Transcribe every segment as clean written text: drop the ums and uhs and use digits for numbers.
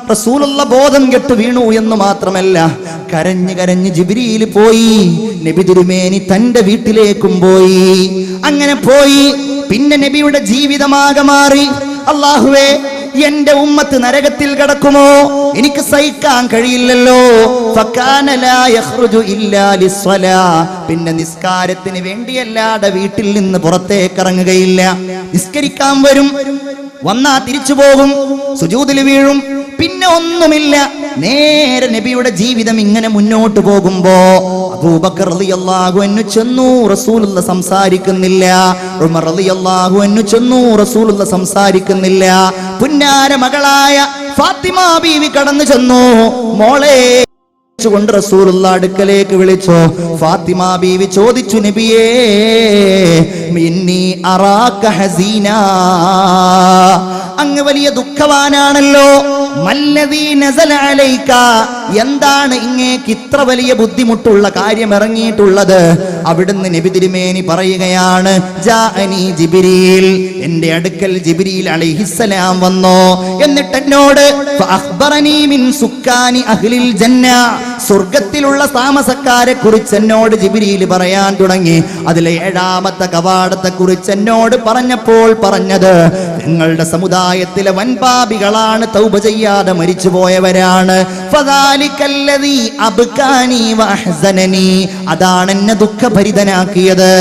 റസൂലുള്ള ബോധം കെട്ട് വീണു എന്ന് മാത്രമല്ല, കരഞ്ഞു കരഞ്ഞ് ജിബ്രീൽ പോയി. നബി തിരുമേനി തന്റെ വീട്ടിലേക്കും പോയി. അങ്ങനെ പോയി. പിന്നെ നബിയുടെ ജീവിതമാകെ മാറി. അല്ലാഹുവേ, എന്റെ ഉമ്മത്ത് നരകത്തിൽ കിടക്കുമോ? എനിക്ക് സഹിക്കാൻ കഴിയില്ലല്ലോ. ഫകാന ലാ യഖ്റുജു ഇല്ലാ ലിസ്സലാ. പിന്നെ നിസ്കാരത്തിന് വേണ്ടിയല്ലാതെ വീട്ടിൽ നിന്ന് പുറത്തേക്ക് ഇറങ്ങുകയില്ല. നിസ്കരിക്കാൻ വരും, വന്നാ തിരിച്ചു പോകും, സുജൂദിൽ വീഴും, പിന്നെ ഒന്നുമില്ല. നേരെ നബിയുടെ ജീവിതം ഇങ്ങനെ മുന്നോട്ട് പോകുമ്പോ അബൂബക്കർ റളിയല്ലാഹു അൻഹു ചെന്നു, റസൂലുള്ള സംസാരിക്കുന്നില്ല. ഉമർ റളിയല്ലാഹു അൻഹു ചെന്നു, റസൂലുള്ള സംസാരിക്കുന്നില്ല. പുന്നാര മകളായ ഫാത്തിമ ബീവി കടന്നു ചെന്നു. മോളെ കൊണ്ട് റസൂലുള്ള അടുക്കലേക്ക് വിളിച്ചു. ഫാത്തിമ ബീവി ചോദിച്ചു, നബിയേ, മിന്നി അറാക ഹസീനാ, അങ്ങ് വലിയ ദുഃഖവാനാണല്ലോ. മല്ലദീ നസല അലൈക, എന്താണ് ഇങ്ങേക്ക് ഇത്ര വലിയ ബുദ്ധിമുട്ടുള്ള കാര്യം ഇറങ്ങിയിട്ടുള്ളത്? അവിടുന്ന് നബി തിരുമേനി പറയുകയാണ്, ജാഅനി ജിബ്രീൽ, എന്റെ അടുക്കൽ ജിബ്രീൽ അലൈഹിസ്സലാം വന്നു. എന്നിട്ട് എന്നോട് ഫഅഖ്ബറനി മിൻ സുക്കാനി അഹ്ലിൽ ജന്ന, സ്വർഗത്തിലുള്ള താമസക്കാരെ കുറിച്ച് എന്നോട് ജിബ്രീൽ പറയാൻ തുടങ്ങി. അതിലെ 7ാമത്തെ കവാടത്തെ കുറിച്ച് എന്നോട് പറഞ്ഞപ്പോൾ പറഞ്ഞത്, നിങ്ങളുടെ സമുദായത്തിലെ വൻപാപികളാണ്, തൗബ ചെയ്യാതെ മരിച്ചു പോയവരാണ്. ഫദാലികല്ലദീ അബ്കാനി വഅഹ്സനനി, അതാണ് എന്നെ ദുഃഖഭരിതനാക്കിയത്,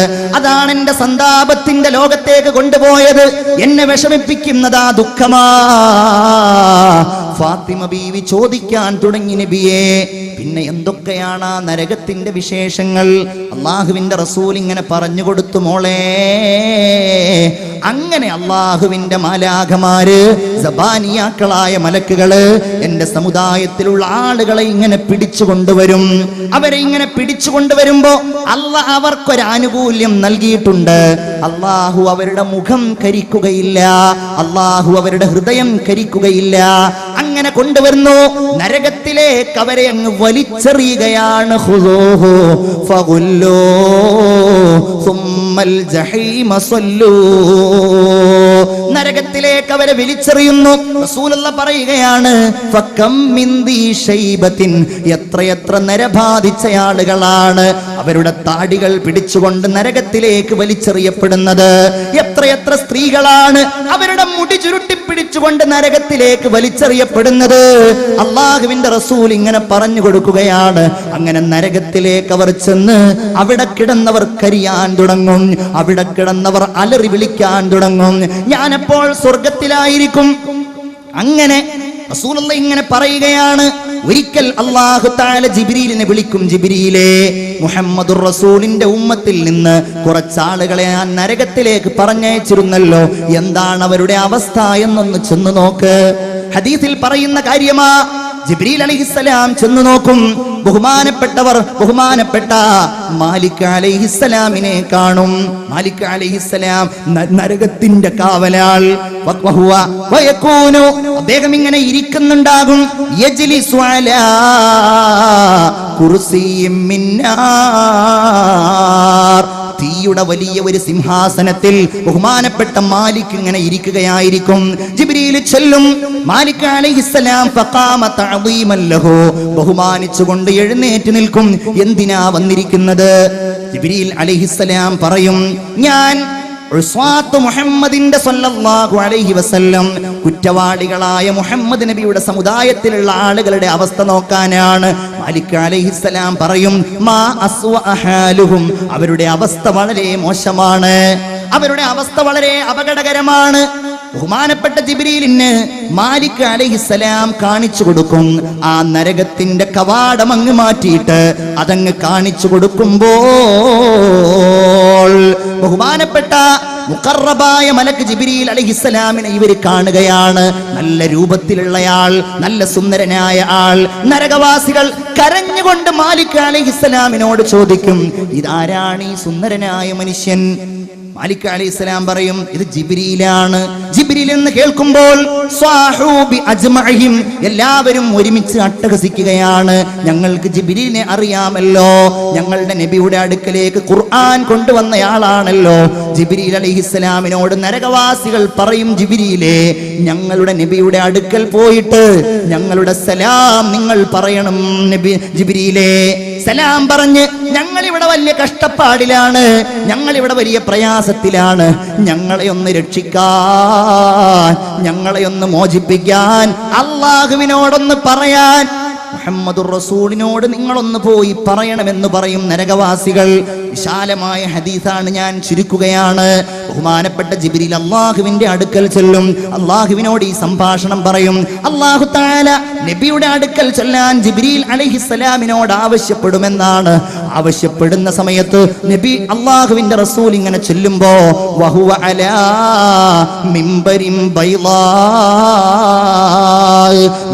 അതാണ് എന്റെ സന്താപത്തിന്റെ ലോകത്തേക്ക് കൊണ്ടുപോയത്. എന്നെ വിഷമിപ്പിക്കുന്നത് ആ ദുഃഖമാ. ഫാത്തിമ ബീവി ചോദിക്കാൻ തുടങ്ങി, നബിയേ, പിന്നെ എന്തൊക്കെയാണ് ആ നരകത്തിന്റെ വിശേഷങ്ങൾ? അള്ളാഹുവിന്റെ റസൂൽ ഇങ്ങനെ പറഞ്ഞു കൊടുത്തു, മോളെ. അങ്ങനെ അള്ളാഹുവിന്റെ മാലാഖമാര്, സബാനിയാക്കളായ മലക്കുകള് എന്റെ സമുദായത്തിലുള്ള ആളുകളെ ഇങ്ങനെ പിടിച്ചു കൊണ്ടുവരും. അവരെ ഇങ്ങനെ പിടിച്ചു കൊണ്ടുവരുമ്പോ അള്ളാഹ് അവർക്കൊരാനുകൂല്യം നൽകിയിട്ടുണ്ട്. അള്ളാഹു അവരുടെ മുഖം കരിക്കുകയില്ല, അള്ളാഹു അവരുടെ ഹൃദയം കരിക്കുകയില്ല. അങ്ങനെ കൊണ്ടുവരുന്നു. നരകത്തിലേക്ക് അവരെ അങ്ങ് വലിച്ചെറിയുകയാണ്. ഖുദൂഹു ഫഗുല്ലൂ സുമ്മൽ ജഹീമ സല്ലൂ, നരകത്തിലേക്ക് അവരെ വലിച്ചെറിയുന്നു. റസൂലുള്ള പറയുകയാണ്, ഫകം മിൻ ദീ ശൈബത്തിൻ, എത്രയെത്ര നരബാധിച്ച ആളുകളാണ് അവരുടെ താടികൾ പിടിച്ചുകൊണ്ട് നരകത്തിലേക്ക് വലിച്ചെറിയപ്പെടുന്നത്. എത്രയെത്ര സ്ത്രീകളാണ് അവരുടെ മുടി ചുരുട്ടി പിടിച്ചുകൊണ്ട് നരകത്തിലേക്ക് വലിച്ചെറിയപ്പെടുന്നത്. അള്ളാഹുവിന്റെ റസൂൽ ഇങ്ങനെ പറഞ്ഞു കൊടുക്കുകയാണ്. അങ്ങനെ നരകത്തിലേക്ക് അവർ ചെന്ന് അവിടെ കിടന്നവർ കരിയാൻ തുടങ്ങും, അവിടെ കിടന്നവർ അലറി വിളിക്കാൻ തുടങ്ങും, ഞാനപ്പോൾ സ്വർഗത്തിലായിരിക്കും. അങ്ങനെ റസൂലുള്ള ഇങ്ങനെ പറയുകയാണ്. ഒരിക്കൽ അല്ലാഹു തആല ജിബ്രീലിനെ വിളിക്കും, ജിബ്രീലേ, മുഹമ്മദുർ റസൂലിന്റെ ഉമ്മത്തിൽ നിന്ന് കുറച്ചാളുകളെ ഞാൻ നരകത്തിലേക്ക് പറഞ്ഞയച്ചിരുന്നല്ലോ, എന്താണ് അവരുടെ അവസ്ഥ എന്നൊന്ന് ചെന്ന് നോക്ക്. ഹദീസിൽ പറയുന്ന കാര്യമാ. ജിബ്രീൽ അലൈഹിസ്സലാം ചെന്ന് നോക്കും. ബഹുമാനപ്പെട്ട മാലിക് അലൈഹിസ്സലാമിനെ കാണും. മാലിക് അലൈഹിസ്സലാം നരകത്തിന്റെ കാവലാൾ. അദ്ദേഹം ഇങ്ങനെ ഇരിക്കുന്നുണ്ടാകും. യജ്ലിസു അലാ കുർസിയ്യിൻ മിൻ നാർ, തീയുടെ വലിയ ഒരു സിംഹാസനത്തിൽ ബഹുമാനപ്പെട്ട മാലിക് ഇങ്ങനെ ഇരിക്കുകയായിരിക്കും. ജിബ്രീൽ ചെല്ലും. മാലിക് അലൈഹിസ്സലാം ഫഖാമ തഅദീമൻ ലഹു, ബഹുമാനിച്ചുകൊണ്ട് എഴുന്നേറ്റ് നിൽക്കും. എന്തിനാ വന്നിരിക്കുന്നത്? ജിബ്രീൽ അലൈഹിസ്സലാം പറയും, ഞാൻ ഉസ്വാത്ത് മുഹമ്മദിന്റെ സ്വല്ലല്ലാഹു അലൈഹി വസല്ലം, കുറ്റവാളികളായ മുഹമ്മദ് നബിയുടെ സമുദായത്തിലുള്ള ആളുകളുടെ അവസ്ഥ നോക്കാനാണ്. മാലിക് അലൈഹിസ്സലാം പറയും, മാ അസ്വഅ ഹാലുഹും, അവരുടെ അവസ്ഥ വളരെ മോശമാണ്, അവരുടെ അവസ്ഥ വളരെ അപകടകരമാണ്. ബഹുമാനപ്പെട്ട ജിബ്രീലിന് മാലിക് അലൈഹിസ്സലാം കാണിച്ചു കൊടുക്കും. ആ നരകത്തിന്റെ കവാടം അങ്ങ് മാറ്റിയിട്ട് അതങ്ങ് കാണിച്ചു കൊടുക്കുമ്പോൾ ബഹുമാനപ്പെട്ട മുഖറബായ മലക്ക് ജിബ്രീൽ അലൈഹിസ്സലാമിനെ ഇവർ കാണുകയാണ്. നല്ല രൂപത്തിലുള്ളയാൾ, നല്ല സുന്ദരനായ ആൾ. നരകവാസികൾ കരഞ്ഞുകൊണ്ട് മാലിക് അലൈഹിസ്സലാമിനോട് ചോദിക്കും, ഇതാരാണ് ഈ സുന്ദരനായ മനുഷ്യൻ? മാലിക് അലൈഹിസ്സലാം പറയും ഇത് ജിബ്രീലാണ്. ജിബ്രീൽ എന്ന് കേൾക്കുമ്പോൾ സ്വാഹൂബി അജ്മഅഹിം, എല്ലാവരും ഒരുമിച്ച് അട്ടഹസിക്കുകയാണ്. ഞങ്ങൾക്ക് ജിബ്രീലിനെ അറിയാമല്ലോ, ഞങ്ങളുടെ നബിയുടെ അടുക്കലേക്ക് ഖുർആൻ കൊണ്ടുവന്നയാളാണല്ലോ. ജിബ്രീൽ അലൈഹിസ്സലാമിനോട് നരകവാസികൾ പറയും, ജിബ്രീലേ, ഞങ്ങളുടെ നബിയുടെ അടുക്കൽ പോയിട്ട് ഞങ്ങളുടെ സലാം നിങ്ങൾ പറയണം. നബി ജിബ്രീലേ, സലാം പറഞ്ഞ് ഞങ്ങളിവിടെ വലിയ കഷ്ടപ്പാടിലാണ്, ഞങ്ങളിവിടെ വലിയ പ്രയാസത്തിലാണ്, ഞങ്ങളെ ഒന്ന് രക്ഷിക്കാൻ, ഞങ്ങളെ ഒന്ന് മോചിപ്പിക്കാൻ അല്ലാഹുവിനോടൊന്ന് പറയാൻ, മുഹമ്മദുർ റസൂലിനോട് നിങ്ങളൊന്ന് പോയി പറയണമെന്ന് പറയും നരകവാസികൾ. വിശാലമായ ഹദീസാണ്, ഞാൻ ചുരുക്കുകയാണ്. ബഹുമാനപ്പെട്ട ജിബ്രീൽ അല്ലാഹുവിന്റെ അടുക്കൽ ചെല്ലും, അല്ലാഹുവിനോട് ഈ സംഭാഷണം പറയും. അല്ലാഹു തആല നബിയുടെ അടുക്കൽ ചെല്ലാൻ ജിബ്രീൽ അലൈഹിസ്സലാമിനോട് ആവശ്യപ്പെടുമെന്നാണ്. ആവശ്യപ്പെടുന്ന സമയത്ത് നബി അല്ലാഹുവിന്റെ റസൂൽ ഇങ്ങനെ ചെല്ലുമ്പോ വഹുവ അലാ മിമ്പരിൻ ബൈളാ,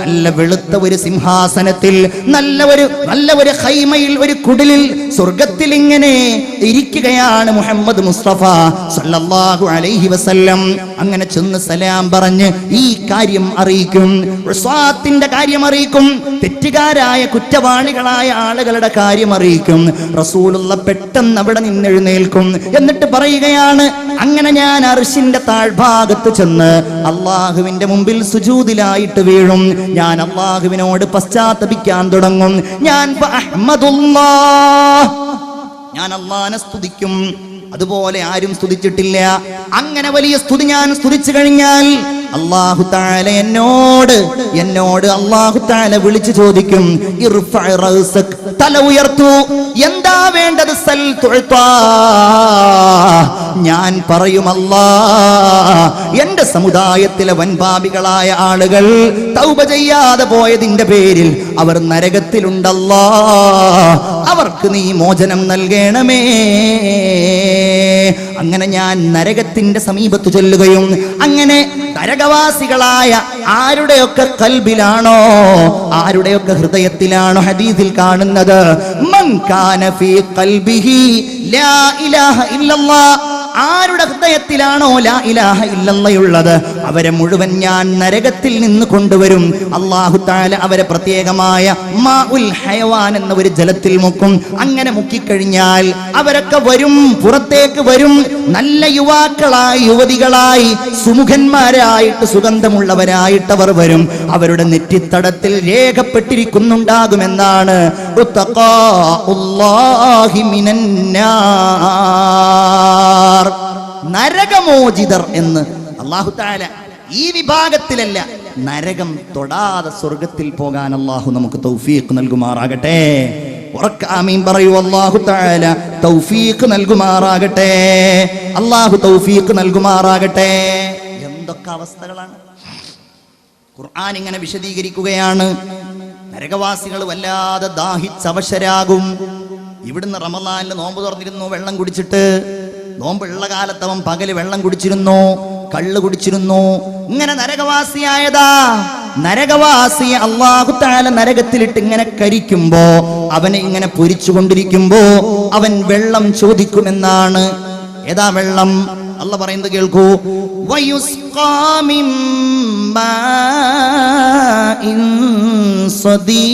നല്ല വെളുത്ത ഒരു സിംഹാസനത്തിൽ, നല്ല ഒരു ഖൈമയിൽ, ഒരു കുടിലിൽ, സ്വർഗത്തിൽ ഇങ്ങനെ ഇരിക്കുകയാണ് മുഹമ്മദ് മുസ്തഫ സല്ലല്ലാഹു അലൈഹി വസല്ലം. അങ്ങനെ ചെന്ന് സലാം പറഞ്ഞ് ഈ കാര്യം അറിയിക്കും, ഉസ്വാത്തിന്റെ കാര്യം അറിയിക്കും, തെറ്റുകാരായ കുറ്റവാളികളായ ആളുകളുടെ കാര്യം അറിയിക്കും. റസൂലുള്ള പെട്ടെന്ന് അവിടെ നിന്നെഴുന്നേൽക്കും. എന്നിട്ട് പറയുകയാണ്, അങ്ങനെ ഞാൻ അർശിന്റെ താഴ്ഭാഗത്ത് ചെന്ന് അള്ളാഹുവിന്റെ മുമ്പിൽ സുജൂദിലായിട്ട് വീഴും. ഞാൻ അള്ളാഹുവിനോട് പശ്ചാത്തപിക്കാൻ തുടങ്ങും. ഞാൻ അള്ളാഹനെ സ്തുതിക്കും, അതുപോലെ ആരും സ്തുതിച്ചിട്ടില്ല. അങ്ങനെ വലിയ സ്തുതി ഞാൻ സ്തുതിച്ചു കഴിഞ്ഞാൽ അല്ലാഹു തആല എന്നോട് അല്ലാഹു തആല വിളിച്ചു ചോദിക്കും, ഇർഫഅ റഅസക്, തല ഉയർത്തു, എന്താ വേണ്ടത്? സൽ തുഅതാ. ഞാൻ പറയും, അല്ലാഹ്, എന്റെ സമുദായത്തിലെ വൻപാപികളായ ആളുകൾ തൗബ ചെയ്യാതെ പോയതിന്റെ പേരിൽ അവർ നരകത്തിലുണ്ടല്ലാ, അവർക്ക് നീ മോചനം നൽകണമേ. അങ്ങനെ ഞാൻ നരകത്തിന്റെ സമീപത്ത് ചെല്ലുകയും അങ്ങനെ നരകവാസികളായ ആരുടെയൊക്കെ കൽബിലാണോ, ആരുടെയൊക്കെ ഹൃദയത്തിലാണോ ഹദീസിൽ കാണുന്നത്, മൻ കാന ഫീ ഖൽബിഹി ലാ ഇലാഹ ഇല്ലല്ലാഹ്, ആരുടെ ഹൃദയത്തിലാണോ ലാ ഇലാഹ ഇല്ലല്ലാഹുള്ളത്, അവരെ മുഴുവൻ ഞാൻ നരകത്തിൽ നിന്ന് കൊണ്ടുവരും. അല്ലാഹു തആല അവരെ പ്രത്യേകമായ മാഉൽ ഹയവാൻ എന്ന ഒരു ജലത്തിൽ മുക്കും. അങ്ങനെ മുക്കിക്കഴിഞ്ഞാൽ അവരൊക്കെ വരും, പുറത്തേക്ക് വരും. നല്ല യുവാക്കളായി, യുവതികളായി, സുമുഖന്മാരായിട്ട്, സുഗന്ധമുള്ളവരായിട്ട് അവർ വരും. അവരുടെ നെറ്റിത്തടത്തിൽ രേഖപ്പെട്ടിരിക്കുന്നുണ്ടാകുമെന്നാണ് ഉത്തഖാഉല്ലാഹി മിനന്നാർ, നരകമോചിതർ എന്ന്. അല്ലാഹു തആല ഈ വിഭാഗത്തിലല്ല, നരകം തൊടാതെ സ്വർഗത്തിൽ പോകാൻ അല്ലാഹു നമുക്ക് തൗഫീഖ് നൽകുമാറാകട്ടെ. ഉറക്കെ ആമീൻ പറയൂ. അല്ലാഹു തആല തൗഫീഖ് നൽകുമാറാകട്ടെ, അല്ലാഹു തൗഫീഖ് നൽകുമാറാകട്ടെ. എന്തൊക്കെ അവസ്ഥകളാണ് ഖുർആൻ ഇങ്ങനെ വിശദീകരിക്കുകയാണ്. നരകവാസികൾ വല്ലാതെ ദാഹിച്ചവശരാകും. ഇവിടുന്ന് റമളാനിൽ നോമ്പ് തുറന്നിരുന്നു, വെള്ളം കുടിച്ചിട്ട്. നോമ്പുള്ള കാലത്ത് അവൻ പകല് വെള്ളം കുടിച്ചിരുന്നു, കള്ള് കുടിച്ചിരുന്നു. ഇങ്ങനെ നരകവാസിയായതാ. നരകവാസിയെ അല്ലാഹു തആല നരകത്തിലിട്ട് ഇങ്ങനെ കരിക്കുമ്പോ, അവനെ ഇങ്ങനെ പൊരിച്ചുകൊണ്ടിരിക്കുമ്പോ അവൻ വെള്ളം ചോദിക്കുമെന്നാണ്. ഏതാ വെള്ളം? അല്ലാഹു പറയുന്നത് കേൾക്കൂ. വയുസ്ഖാ മിൻ മാഇൻ സദീദ്.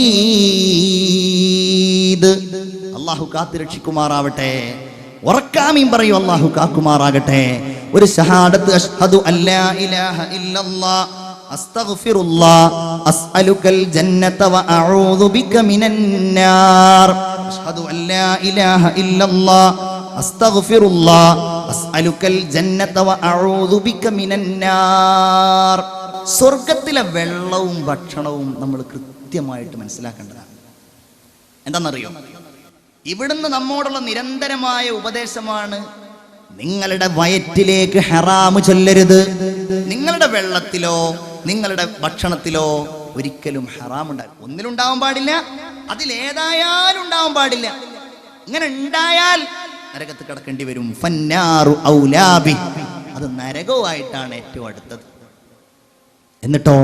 അല്ലാഹു കാത്തുരക്ഷിക്കുമാറാവട്ടെ. ഉറക്കാമീൻ പറയൂ. അല്ലാഹു കാക്കുമാറാകട്ടെ. ഒരു ഷഹാദത്ത്, അഷ്ഹദു അല്ലാ ഇലാഹ ഇല്ലല്ലാഹ് അസ്തഗ്ഫിറുല്ലാഹ് അസ്അലുകൽ ജന്നത വ അഊദു ബിക മിനന്നാർ. അഷ്ഹദു അല്ലാ ഇലാഹ ഇല്ലല്ലാഹ് അസ്തഗ്ഫിറുല്ലാഹ് അസ്അലുകൽ ജന്നത വ അഊദു ബിക മിനന്നാർ. സ്വർഗ്ഗത്തിലെ വെള്ളവും ഭക്ഷണവും നമ്മൾ കൃത്യമായിട്ട് മനസ്സിലാക്കേണ്ടതാണ്. എന്താണെന്നറിയോ? ഇവിടുന്ന് നമ്മോടുള്ള നിരന്തരമായ ഉപദേശമാണ്, നിങ്ങളുടെ വയറ്റിലേക്ക് ഹറാമ് ചൊല്ലരുത്. നിങ്ങളുടെ വെള്ളത്തിലോ നിങ്ങളുടെ ഭക്ഷണത്തിലോ ഒരിക്കലും ഹറാം ഉണ്ടാകും. ഒന്നിലുണ്ടാവാൻ പാടില്ല, അതിലേതായാലും ഉണ്ടാവാൻ പാടില്ല. ഇങ്ങനെ ഉണ്ടായാൽ നരകത്ത് കിടക്കേണ്ടി വരും. ഫന്നാറു ഔലാബി, അത് നരകവുമായിട്ടാണ് ഏറ്റവും അടുത്തത്. എന്നിട്ടോ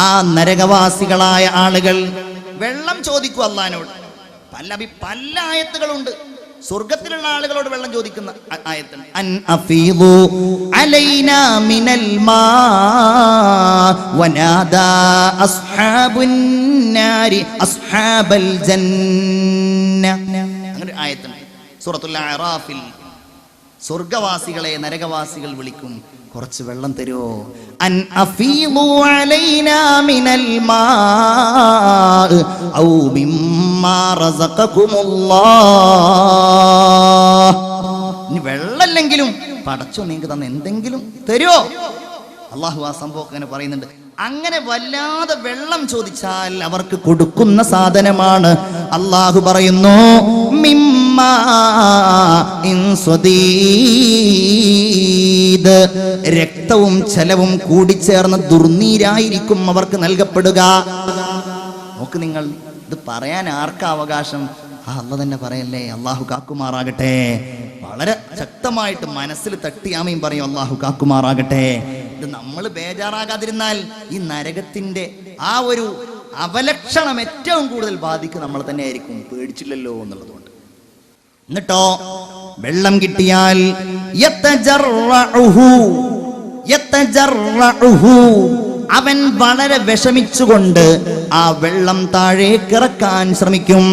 ആ നരകവാസികളായ ആളുകൾ വെള്ളം ചോദിക്കും അല്ലാഹുവിനോട്. പല ആയത്തുകളുണ്ട്. സ്വർഗത്തിലുള്ള ആളുകളോട് വെള്ളം ചോദിക്കുന്ന ആയത്താണ്. അൻ അഫീദു അലൈനാ മിനൽ മാ വനാദാ അസ്ഹാബുൻ നാരി അസ്ഹാബൽ ജന്ന. അങ്ങനെ ആയത്താണ് സൂറത്തുൽ അറാഫിൽ. സ്വർഗവാസികളെ നരകവാസികൾ വിളിക്കും, കുറച്ച് വെള്ളം തരുമോ? അൻ അഫീദു അലൈനാ മിനൽ മാ ഔ മിമ്മാ റസഖകുമുല്ലാഹ്. ഇനി വെള്ളമില്ലെങ്കിലും പടച്ചോ നിങ്ങൾക്ക് തന്ന എന്തെങ്കിലും തരുമോ? അള്ളാഹു ആ സംഭവം അങ്ങനെ പറയുന്നുണ്ട്. അങ്ങനെ വല്ലാതെ വെള്ളം ചോദിച്ചാൽ അവർക്ക് കൊടുക്കുന്ന സാധനമാണ്. അള്ളാഹു പറയുന്നു മിമ്മാ ഇൻ സ്വദീദ്, രക്തവും ജലവും കൂടിച്ചേർന്ന ദുർനീരായിരിക്കും അവർക്ക് നൽകപ്പെടുക. നോക്ക് നിങ്ങൾ, ഇത് പറയാൻ ആർക്കാ അവകാശം? അള്ളാഹ് തന്നെ പറയല്ലേ. അള്ളാഹു കാക്കുമാറാകട്ടെ. വളരെ ശക്തമായിട്ട് മനസ്സിൽ തട്ടിയാമയും പറയും അള്ളാഹു കാക്കുമാറാകട്ടെ. ഇത് നമ്മൾ ബേജാറാകാതിരുന്നാൽ ഈ നരകത്തിന്റെ ആ ഒരു അവലക്ഷണം ഏറ്റവും കൂടുതൽ ബാധിക്കുക നമ്മൾ തന്നെ ആയിരിക്കും. പേടിച്ചില്ലല്ലോ എന്നുള്ളതുകൊണ്ട്. എന്നിട്ടോ വെള്ളം കിട്ടിയാൽ അവൻ വളരെ വിഷമിച്ചുകൊണ്ട് ആ വെള്ളം താഴേക്കിറക്കാൻ ശ്രമിക്കും.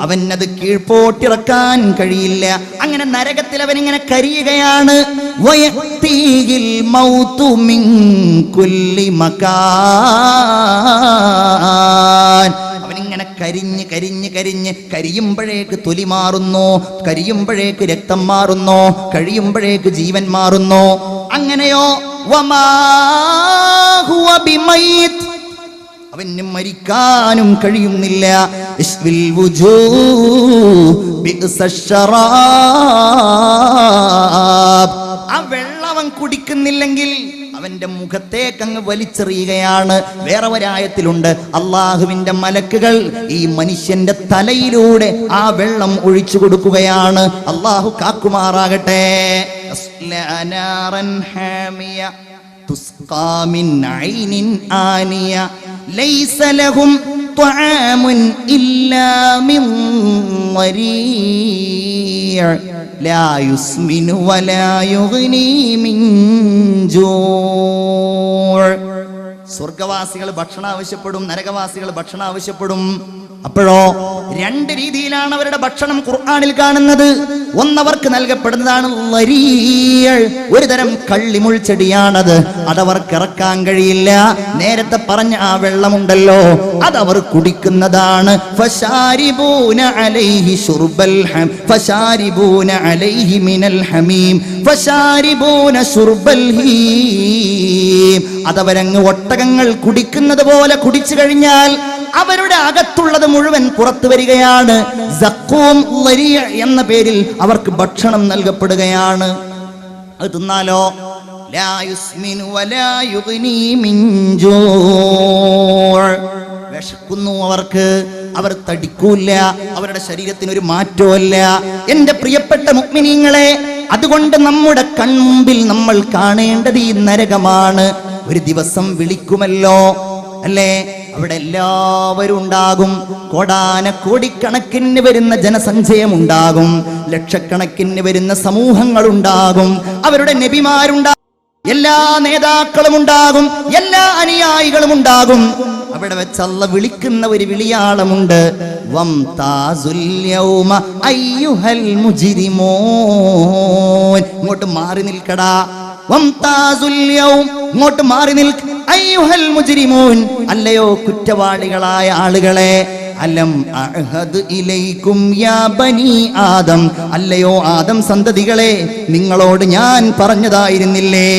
അവനത് കീഴ്പോട്ടിറക്കാൻ കഴിയില്ല. അങ്ങനെ നരകത്തിൽ അവൻ ഇങ്ങനെ കരിയുകയാണ്. അവനിങ്ങനെ കരിഞ്ഞ് കരിഞ്ഞ് കരിഞ്ഞ് കരിയുമ്പോഴേക്ക് തൊലി മാറുന്നു, കരിയുമ്പോഴേക്ക് രക്തം മാറുന്നു, കഴിയുമ്പോഴേക്ക് ജീവൻ മാറുന്നു. അങ്ങനെയോ വമാ ഹുവ ബിമൈത്, അവന് മരിക്കാനും കഴിയുന്നില്ല. ആ വെള്ളം അവൻ കുടിക്കുന്നില്ലെങ്കിൽ അവന്റെ മുഖത്തേക്ക് അങ്ങ് വലിച്ചെറിയുകയാണ്. വേറെ ഒരായത്തിലുണ്ട്, അള്ളാഹുവിന്റെ മലക്കുകൾ ഈ മനുഷ്യന്റെ തലയിലൂടെ ആ വെള്ളം ഒഴിച്ചു കൊടുക്കുകയാണ്. അള്ളാഹു കാക്കുമാറാകട്ടെ. تسقى من عين آنية ليس لهم طعام إلا من ضريع لا يسمن ولا يغني من جوع. സ്വർഗവാസികൾ ഭക്ഷണം ആവശ്യപ്പെടും, നരകവാസികൾ ഭക്ഷണം ആവശ്യപ്പെടും. അപ്പോഴോ രണ്ട് രീതിയിലാണ് അവരുടെ ഭക്ഷണം ഖുർആനിൽ കാണുന്നത്. ഒന്നവർക്ക് നൽകപ്പെടുന്നതാണ് ഒരു തരം കള്ളിമുൾ ചെടിയാണത്. അതവർക്ക് ഇറക്കാൻ കഴിയില്ല. നേരത്തെ പറഞ്ഞ ആ വെള്ളമുണ്ടല്ലോ, അതവർ കുടിക്കുന്നതാണ്. ഫശാരിബൂന അലൈഹി ശുർബൽ ഹം ഫശാരിബൂന അലൈഹി മിനൽ ഹമീം ഫശാരിബൂന ശുർബൽ ഹീം. അതവരങ്ങ് ഒട്ടകങ്ങൾ കുടിക്കുന്നത് പോലെ കുടിച്ചു കഴിഞ്ഞാൽ അവരുടെ അകത്തുള്ളത് മുഴുവൻ പുറത്തു വരികയാണ്. സഖൂം ലരിയ എന്ന പേരിൽ അവർക്ക് ഭക്ഷണം നൽകപ്പെടുകയാണ്. അത് തിന്നാലോ ലാ യുസ്മിനു വലാ യുഗ്നി മിൻ ജൂ. വിശക്കുന്നു അവർക്ക്, അവർ തടിക്കൂല, അവരുടെ ശരീരത്തിന് ഒരു മാറ്റവുമില്ല. എന്റെ പ്രിയപ്പെട്ട മുഅ്മിനീങ്ങളെ, അതുകൊണ്ട് നമ്മുടെ കൺമുമ്പിൽ നമ്മൾ കാണേണ്ടത് ഈ നരകമാണ്. ഒരു ദിവസം വിളിക്കുമല്ലോ, അല്ലേ? അവിടെ എല്ലാവരും ഉണ്ടാകും. കോടാനക്കോടിക്കണക്കിന് വരുന്ന ജനസഞ്ചയമുണ്ടാകും, ലക്ഷക്കണക്കിന് വരുന്ന സമൂഹങ്ങളുണ്ടാകും, അവരുടെ നബിമാരുണ്ടാകും, എല്ലാ നേതാക്കളും ഉണ്ടാകും, എല്ലാ അനുയായികളും ഉണ്ടാകും. അവിടെ വെച്ച് അല്ലാഹ് വിളിക്കുന്ന ഒരു വിളിയാളമുണ്ട്. വംതാസുൽ യൗമ അയ്യുഹൽ മുജ്രിമൂൻ. ഇങ്ങോട്ട് മാറി നിൽക്കടാ. വംതാസുൽ യൗം, ഇങ്ങോട്ട് മാറി നിൽക്ക. അയ്യുഹൽ മുജ്രിമൂൻ, അല്ലയോ കുറ്റവാളികളായ ആളുകളെ. അലം അഅഹദ് ഇലൈക്കും യാ ബനി ആദം, അല്ലയോ ആദം സന്തതികളെ, നിങ്ങളോട് ഞാൻ പറഞ്ഞതായിരുന്നില്ലേ,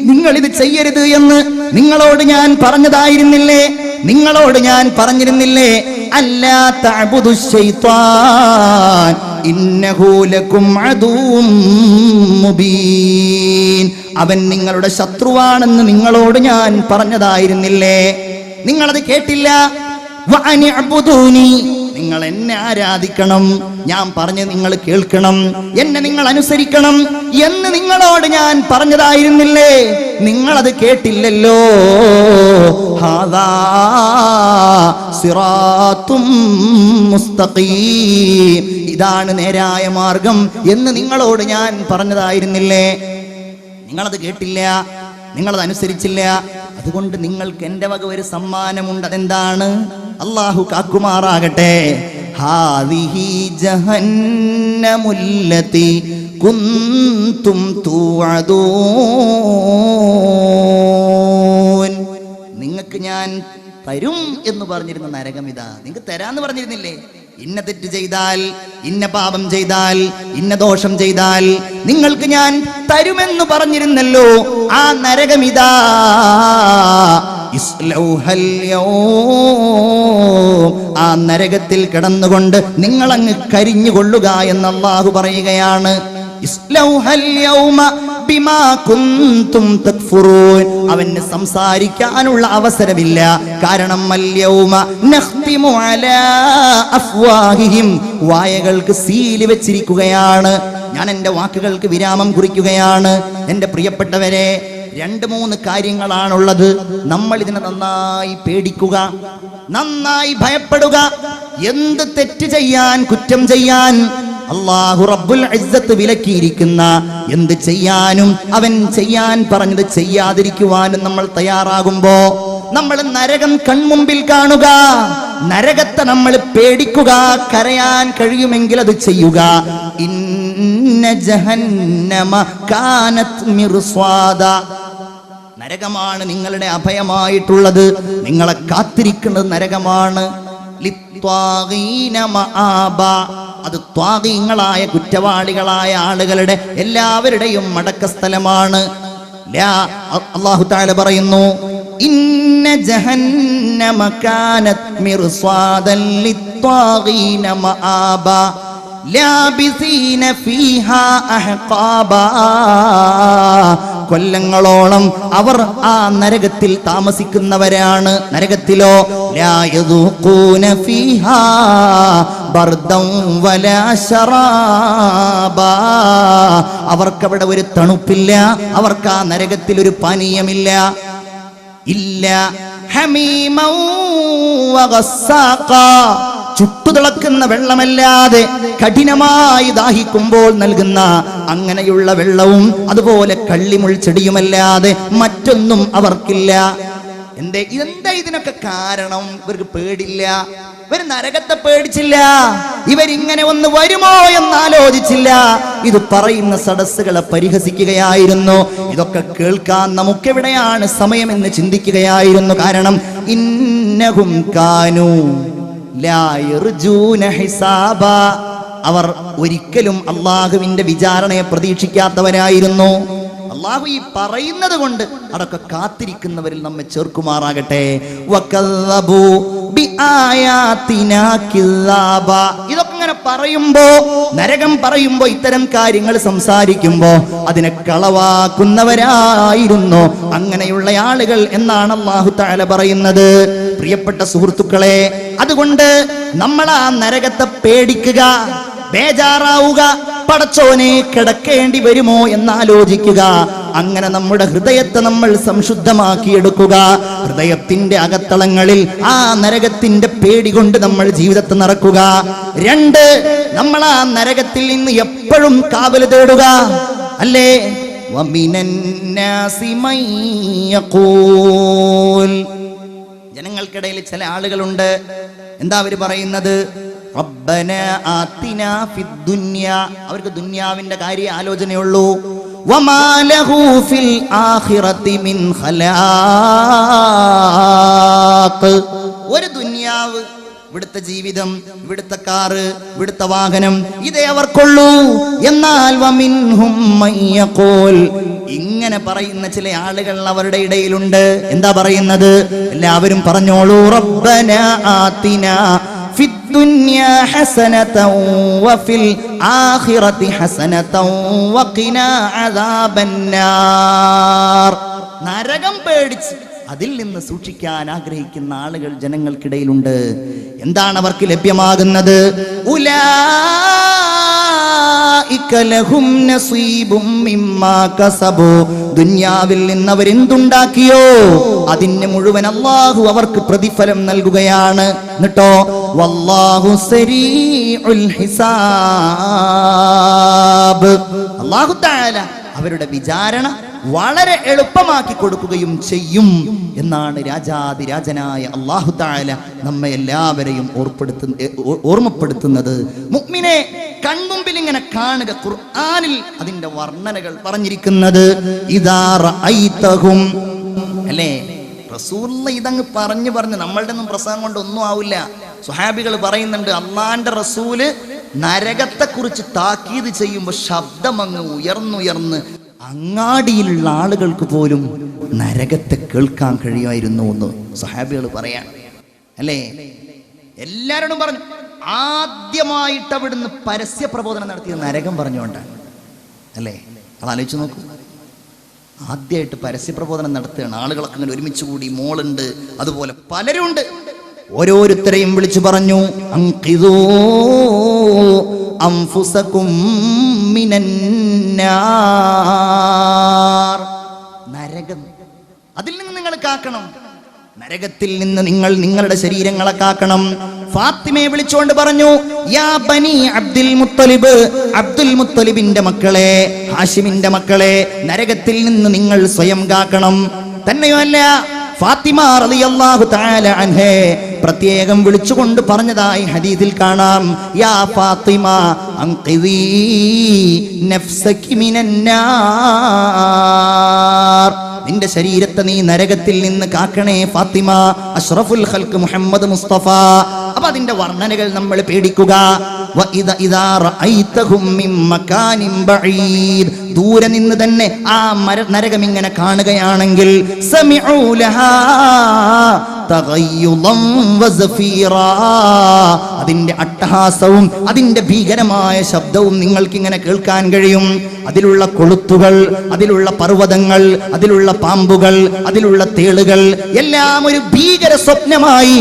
നിങ്ങൾ ഇത് ചെയ്യരുത് എന്ന് നിങ്ങളോട് ഞാൻ പറഞ്ഞതായിരുന്നില്ലേ, നിങ്ങളോട് ഞാൻ പറഞ്ഞിരുന്നില്ലേ? അല്ലാ തഅബുദു ശൈത്വാൻ ഇന്നഹു ലക്കും അദുവ്വും മുബീൻ. അവൻ നിങ്ങളുടെ ശത്രുവാണെന്ന് നിങ്ങളോട് ഞാൻ പറഞ്ഞതായിരുന്നില്ലേ? നിങ്ങളത് കേട്ടില്ല. വഅനിഅ്ബുദൂനി, നിങ്ങൾ എന്നെ ആരാധിക്കണം, ഞാൻ പറഞ്ഞ് നിങ്ങൾ കേൾക്കണം, എന്നെ നിങ്ങൾ അനുസരിക്കണം എന്ന് നിങ്ങളോട് ഞാൻ പറഞ്ഞതായിരുന്നില്ലേ? നിങ്ങളത് കേട്ടില്ലല്ലോ. ഹാദാ സിറാത്തും മുസ്തഖീം, ഇതാണ് നേരായ മാർഗം എന്ന് നിങ്ങളോട് ഞാൻ പറഞ്ഞതായിരുന്നില്ലേ? നിങ്ങളത് കേട്ടില്ല, നിങ്ങളത് അനുസരിച്ചില്ല. അതുകൊണ്ട് നിങ്ങൾക്ക് എൻ്റെ വക ഒരു സമ്മാനമുണ്ട്. അതെന്താണ്? അല്ലാഹു കാക്കുമാറാകട്ടെ. ഹാദിഹി ജഹന്നമുല്ലതി കുന്തും തുഅദൂൻ, നിങ്ങൾക്ക് ഞാൻ തരും എന്ന് പറഞ്ഞിരുന്ന നരകം ഇതാ. നിങ്ങൾക്ക് തരാന്ന് പറഞ്ഞിരുന്നില്ലേ? ഇന്ന തെറ്റ് ചെയ്താൽ, ഇന്ന പാപം ചെയ്താൽ, ഇന്ന ദോഷം ചെയ്താൽ നിങ്ങൾക്ക് ഞാൻ തരുമെന്ന് പറഞ്ഞിരുന്നല്ലോ. ആ നരകം ഇതാ. ആ നരകത്തിൽ കിടന്നുകൊണ്ട് നിങ്ങൾ അങ്ങ് കരിഞ്ഞുകൊള്ളുക എന്ന് അല്ലാഹു പറയുകയാണ്. അവന് സംസാരിക്കാനുള്ള അവസരമില്ല. കാരണം വായകൾക്ക് സീല് വെച്ചിരിക്കുകയാണ്. ഞാൻ എൻ്റെ വാക്കുകൾക്ക് വിരാമം കുറിക്കുകയാണ്. എൻ്റെ പ്രിയപ്പെട്ടവരെ, 2-3 കാര്യങ്ങളാണുള്ളത്. നമ്മൾ ഇതിനെ നന്നായി പേടിക്കുക, നന്നായി ഭയപ്പെടുക. എന്ത് തെറ്റ് ചെയ്യാൻ, കുറ്റം ചെയ്യാൻ അല്ലാഹു റബ്ബുൽ ഇസ്സത്ത് വിലക്കിയിരിക്കുന്ന എന്ത് ചെയ്യാനും അവൻ ചെയ്യാൻ പറഞ്ഞത് ചെയ്യാതിരിക്കുവാനും നമ്മൾ തയ്യാറാകുമ്പോ നമ്മൾ നരകം കൺമുമ്പിൽ കാണുക, നരകത്തെ നമ്മൾ പേടിക്കുക. കരയാൻ കഴിയുമെങ്കിൽ അത് ചെയ്യുക. ഇന്ന ജഹന്നമ കാനത് മിർസ്വാദ, നരകമാണ് നിങ്ങളുടെ അഭയമായിട്ടുള്ളത്. നിങ്ങളെ കാത്തിരിക്കുന്നത് നരകമാണ്. ലിത്വാഗീന മആബ, അത് ത്വാഗീങ്ങളായ കുറ്റവാളികളായ ആളുകളുടെ എല്ലാവരുടെയും മടക്ക സ്ഥലമാണ്. അല്ലാഹു തആല പറയുന്നു, ഇന്ന ജഹന്നമ കാനത് മിർസ്വാദൻ ലിത്വാഗീന മആബ ലാബിസീന ഫീഹാ അഹ്ഖാബാ, കൊല്ലങ്ങളോളം അവർ ആ നരകത്തിൽ താമസിക്കുന്നവരാണ്. നരകത്തിലോ ലാ യദൂഖൂന ഫീഹാ ബർദൻ വലാ ശറാബാ, അവർക്കവിടെ ഒരു തണുപ്പില്ല, അവർക്ക് ആ നരകത്തിൽ ഒരു പാനീയമില്ല. ഇല്ല ഹമീമൻ വഗസ്സാഖാ, ചുട്ടുതിളക്കുന്ന വെള്ളമല്ലാതെ കഠിനമായി ദാഹിക്കുമ്പോൾ നൽകുന്ന അങ്ങനെയുള്ള വെള്ളവും അതുപോലെ കള്ളിമുൾ ചെടിയുമല്ലാതെ മറ്റൊന്നും അവർക്കില്ല. എന്താ ഇതിനൊക്കെ കാരണം? ഇവർക്ക് പേടില്ല, ഇവർ നരകത്തെ പേടിച്ചില്ല, ഇവരിങ്ങനെ ഒന്ന് വരുമോ എന്നാലോചിച്ചില്ല. ഇത് പറയുന്ന സദസ്സുകളെ പരിഹസിക്കുകയായിരുന്നു. ഇതൊക്കെ കേൾക്കാൻ നമുക്കെവിടെയാണ് സമയമെന്ന് ചിന്തിക്കുകയായിരുന്നു. കാരണം ഇന്നഹും കാനൂ ലാ യർജൂന ഹിസാബാ, അവർ ഒരിക്കലും അള്ളാഹുവിന്റെ വിചാരണയെ പ്രതീക്ഷിക്കാത്തവരായിരുന്നു. അള്ളാഹു ഈ പറയുന്നത് കൊണ്ട് അതൊക്കെ കാത്തിരിക്കുന്നവരിൽ നമ്മെ ചേർക്കുമാറാകട്ടെ. വകല്ലബു ബിആയാതിനാ കില്ലാബ, ഇതൊക്കെ ഇങ്ങനെ പറയുമ്പോ, നരകം പറയുമ്പോ, ഇത്തരം കാര്യങ്ങൾ സംസാരിക്കുമ്പോ അതിനെ കളവാക്കുന്നവരായിരുന്നു അങ്ങനെയുള്ള ആളുകൾ എന്നാണ് അല്ലാഹു തആല പറയുന്നത്. പ്രിയപ്പെട്ട സുഹൃത്തുക്കളെ, അതുകൊണ്ട് നമ്മൾ ആ നരകത്തെ പേടിക്കുക, ബേജാറാവുക. പടച്ചോനെ കിടക്കേണ്ടി വരുമോ എന്നാലോചിക്കുക. അങ്ങനെ നമ്മുടെ ഹൃദയത്തെ നമ്മൾ സംശുദ്ധമാക്കിയെടുക്കുക. ഹൃദയത്തിന്റെ അകത്തളങ്ങളിൽ ആ നരകത്തിന്റെ പേടി കൊണ്ട് നമ്മൾ ജീവിതത്തെ നിറക്കുക. 2, നമ്മൾ ആ നരകത്തിൽ നിന്ന് എപ്പോഴും കാവൽ തേടുക. അല്ലേ? വമിനന്നാസി മൻ യഖൂൽ, ജനങ്ങൾക്കിടയിൽ ചില ആളുകളുണ്ട്. എന്താ അവര് പറയുന്നത്? റബ്ബന ആതിനാ ഫിദ് ദുനിയ, അവർക്ക് ദുനിയാവിന്റെ കാര്യ ആലോചനയുള്ളൂ. വമാ ലഹു ഫിൽ ആഖിറതി മിൻ ഖലാഖ്, ഒരു ദുനിയാവ്, ഇവിടുത്തെ ജീവിതം, ഇവിടുത്തെ കാറ്, ഇവിടുത്തെ വാഹനം, ഇതേ അവർക്കുള്ളൂ. എന്നാൽ വമിൻഹും മൻ യഖൂൽ, ഇങ്ങനെ പറയുന്ന ചില ആളുകൾ അവരുടെ ഇടയിലുണ്ട്. എന്താ പറയുന്നത്? എല്ലാവരും പറഞ്ഞോളൂ, റബ്ബന ആതിനാ ഫിദ് ദുനിയാ ഹസനതൻ വഫിൽ ആഖിറതി ഹസനതൻ വഖിനാ അദാബന്നാർ. നരകം പേടിച്ച് അതിൽ നിന്ന് സൂക്ഷിക്കാൻ ആഗ്രഹിക്കുന്ന ആളുകൾ ജനങ്ങൾക്കിടയിലുണ്ട്. എന്താണ് അവർക്ക് ലഭ്യമാകുന്നത്? ദുനിയാവിൽ നിന്ന് അവരെന്തുണ്ടാക്കിയോ അതിന് മുഴുവൻ അല്ലാഹു അവർക്ക് പ്രതിഫലം നൽകുകയാണ്. എന്നിട്ടോ വല്ലാഹു സരീഉൽ ഹിസാബ്, അല്ലാഹു തആല അവരുടെ വിചാരണ വളരെ എളുപ്പമാക്കി കൊടുക്കുകയും ചെയ്യും എന്നാണ് രാജാതിരാജനായ അല്ലാഹു തആല നമ്മെ എല്ലാവരെയും ഓർമ്മപ്പെടുത്തുന്നത്. മുഅ്മിനെ കൺമുമ്പിൽ ഇങ്ങനെ കാണുക. ഖുർആനിൽ അതിന്റെ വർണ്ണനകൾ പറഞ്ഞിരിക്കുന്നത് ഇദാ റഅയ്തഹും, അല്ലേ? റസൂലുള്ളാഹി ഇതങ്ങ് പറഞ്ഞു നമ്മളുടെ ഒന്നും പ്രസംഗം കൊണ്ട് ഒന്നും ആവില്ല. സ്വഹാബികൾ പറയുന്നുണ്ട്, അള്ളാന്റെ റസൂല് നരകത്തെ കുറിച്ച് താക്കീത് ചെയ്യുമ്പോൾ ശബ്ദം അങ്ങ് ഉയർന്നുയർന്ന് അങ്ങാടിയിലുള്ള ആളുകൾക്ക് പോലും നരകത്തെ കേൾക്കാൻ കഴിയുമായിരുന്നു എന്ന് സ്വഹാബികൾ പറയാണ്, അല്ലേ? എല്ലാവരോടും പറഞ്ഞു. ആദ്യമായിട്ട് അവിടുന്ന് പരസ്യ പ്രബോധനം നടത്തിയത് നരകം പറഞ്ഞുകൊണ്ടാണ്, അല്ലേ? അതാലോചിച്ച് നോക്കൂ. ആദ്യമായിട്ട് പരസ്യ പ്രബോധനം നടത്തുകയാണ്. ആളുകളൊക്കെ ഇങ്ങനെ ഒരുമിച്ച് കൂടി, മോളുണ്ട്, അതുപോലെ പലരും ഉണ്ട്. ഓരോരുത്തരെയും വിളിച്ചു പറഞ്ഞു, അൻഖിദൂ അൻഫുസകും മിനന്നാർ, നരകം, അതിൽ നിന്ന് നിങ്ങൾ കാക്കണം. നരകത്തിൽ നിന്ന് നിങ്ങൾ നിങ്ങളുടെ ശരീരങ്ങളെ കാക്കണം. ഫാത്തിമയെ വിളിച്ചുകൊണ്ട് പറഞ്ഞു, യാ ബനി അബ്ദുൽ മുത്തലിബ്, അബ്ദുൽ മുത്തലിബിന്റെ മക്കളെ, ഹാഷിമിന്റെ മക്കളെ, നരകത്തിൽ നിന്ന് നിങ്ങൾ സ്വയം കാക്കണം. തന്നെയുമല്ല, ഫാത്തിമ റളിയല്ലാഹു തആല അൻഹേ പ്രത്യേകം വിളിച്ചുകൊണ്ട് പറഞ്ഞതായി ഹദീസിൽ കാണാം, യാ ഫാത്തിമ അൻഖിദീ നഫ്സകി മിനന്നാർ, നിന്റെ ശരീരത്തെ നീ നരകത്തിൽ നിന്ന് കാക്കണേ ഫാത്തിമ. അഷ്റഫുൽ ഖൽഖ് മുഹമ്മദ് മുസ്തഫ. അപ്പൊ അതിന്റെ വർണ്ണനകൾ നമ്മൾ പേടിക്കുക. ദൂരെ നിന്ന് തന്നെ ആ നരകം ഇങ്ങനെ കാണുകയാണെങ്കിൽ അതിന്റെ അട്ടഹാസവും അതിന്റെ ഭീകരമായ ശബ്ദവും നിങ്ങൾക്ക് ഇങ്ങനെ കേൾക്കാൻ കഴിയും. അതിലുള്ള കൊളുത്തുകൾ, അതിലുള്ള പർവ്വതങ്ങൾ, അതിലുള്ള പാമ്പുകൾ, അതിലുള്ള തേളുകൾ എല്ലാം ഒരു ഭീകര സ്വപ്നമായി